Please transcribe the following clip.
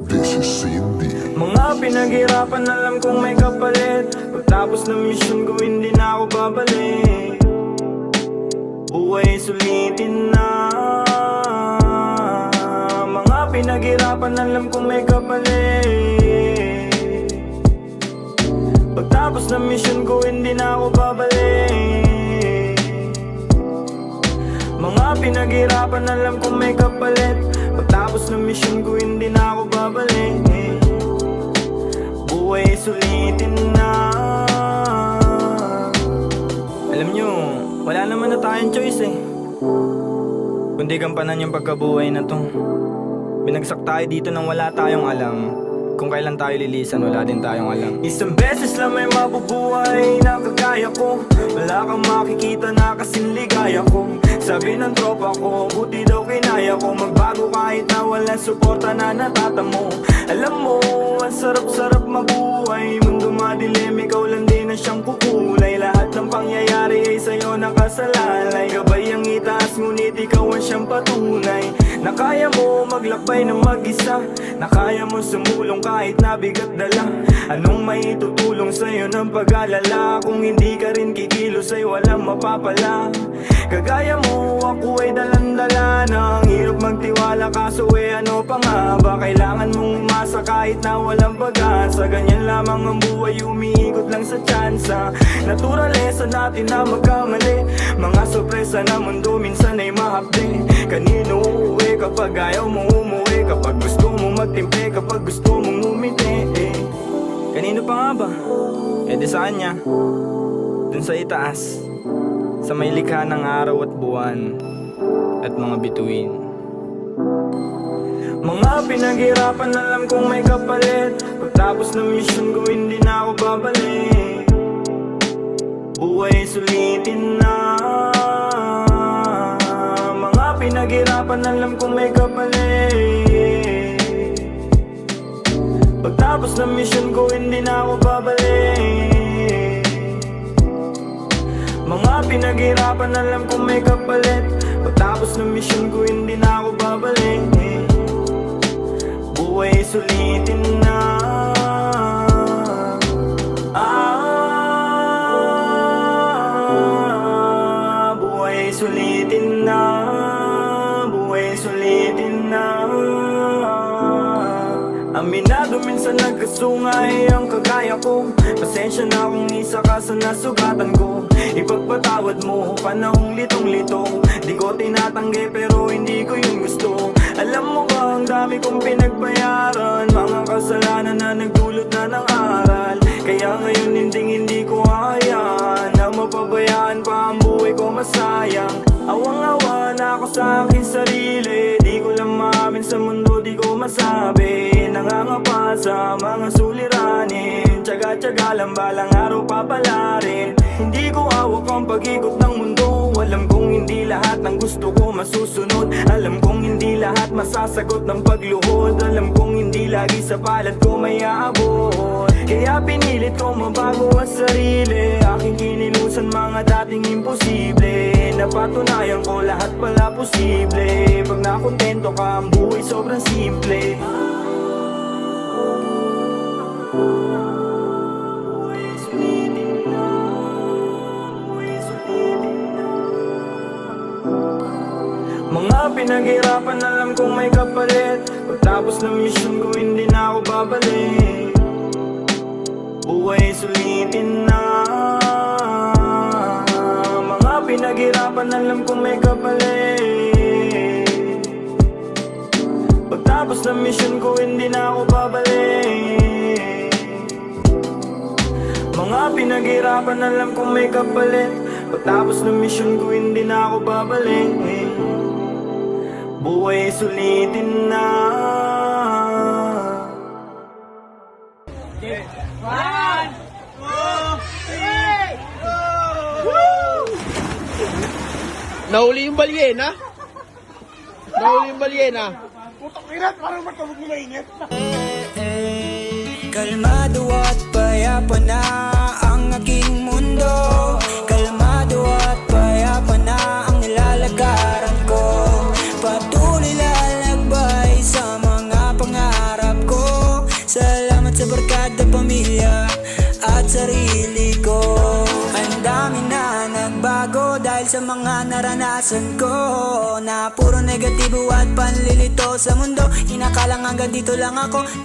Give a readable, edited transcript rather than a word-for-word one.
This is Cindy. Mga pinaghirapan, alam kong may kapalit. Pagtapos ng mission ko, hindi na ako babalik. Buhay sulitin na. Mga pinaghirapan, alam kong may kapalit. Pagtapos ng mission ko, hindi na ako babalik. Mga pinaghirapan, alam kong may kapalit. Pagtapos ng mission ko, hindi na ako babalik. Buhay sulitin na. Alam nyo, wala naman na tayong choice kundi gampanan yung pagkabuhay na to. Binagsak tayo dito nang wala tayong alam. Kung kailan tayo lilisan, wala din tayong alam. Isang beses lang may mabubuhay na kagaya ko. Wala kang makikita na kasing ligaya ko. Sabi ng tropa ko, buti daw kinaya ko magbago kahit na walang suporta na natatamo. Alam mo, ang sarap-sarap mabuhay. Mundo madilim, ikaw lang din na siyang kukulay. Lahat ng pangyayari ay sa'yo nakasalalay. Gabay ang itaas, ngunit ikaw ang siyang patunay. Na kaya mo maglakbay ng mag-isa. Na kaya mo sumulong kahit na bigat dala. Anong maitutulong sa'yo ng pag-alala? Kung hindi ka rin kikilos ay walang mapapala. Kagaya mo, ako ay dalandala na. Ang hirap magtiwala kaso ano pa nga ba? Kailangan mong umasa kahit na walang pag-asa. Ganyan lamang ang buhay, umiikot lang sa tsansa. Naturalesa natin na magkamali. Mga sorpresa na mundo minsan ay mahapdi. Kanino uuwi kapag ayaw mo umuwi? Kapag gusto mo magtimpe, kapag gusto mong umiti Kanino pa nga ba? Di sa kanya. Dun sa itaas, sa may likha ng araw at buwan at mga bituin. Mga pinaghirapan, alam kong may kapalit. Pagtapos ng mission ko, hindi na ako babalik. Buhay sulitin na. Mga pinaghirapan, alam kong may kapalit. Pagtapos ng mission ko, hindi na ako babalik. Mga pinaghirapan, alam kong may kapalit. Pagtapos ng mission ko, hindi na ako babalik. Buhay sulitin na. Buhay sulitin na. Buhay sulitin na. Aminado minsan nagkasungay ang kagaya ko. Pasensya na kung isa ka sa nasugatan ko. Ipagpatawad mo, panahong litong-lito. Di ko tinatanggi pero hindi ko yung gusto. Alam mo ba ang dami kong pinagbayaran, mga kasalanan na nagdulot na ng aral. Kaya ngayon hindi ko hayaan na mapabayaan pa ang buhay ko masayang. Awang-awa na ako sa aking sarili. Di ko lang maamin sa mundo, di ko masabi. Nangangapa sa mga suliranin. Tsaga-tsaga lang balang araw papalarin. Hindi ko hawak ang pag-ikot ng mundo. Alam kong hindi lahat ng gusto ko masusunod. Alam kong hindi lahat masasagot ng pagluhod. Alam kong hindi lagi sa palad ko may aabot. Kaya pinilit ko mabago ang sarili. Aking kinilusan mga dating imposible. Napatunayan ko lahat pala posible. Pag nakontento ka, ang buhay sobrang simple. Mga pinaghirapan, alam kong may kapalit. Pagtapos ng mission ko, hindi na ako babalik. Buhay sulitin na. Mga pinaghirapan, alam kong may kapalit. Pagtapos ng mission ko, hindi na ako babalik. Mga pinaghirapan, alam kong may kapalit. Pagtapos ng mission ko, hindi na ako babalik. Buhay sulitin na. One, two, three, go! Nahuli yung balyena? Nahuli yung balyena? Putok inat, parang matulog nila init. Kalmado at payapa na ang aking mundo. Kalmado at payapa na ang nilalagaran ko. Patuloy lalakbay sa mga pangarap ko. nagbago dahil sa mga naranasan ko, na puro negatibo at panlilito sa mundo. Inakalang hanggang dito lang ako,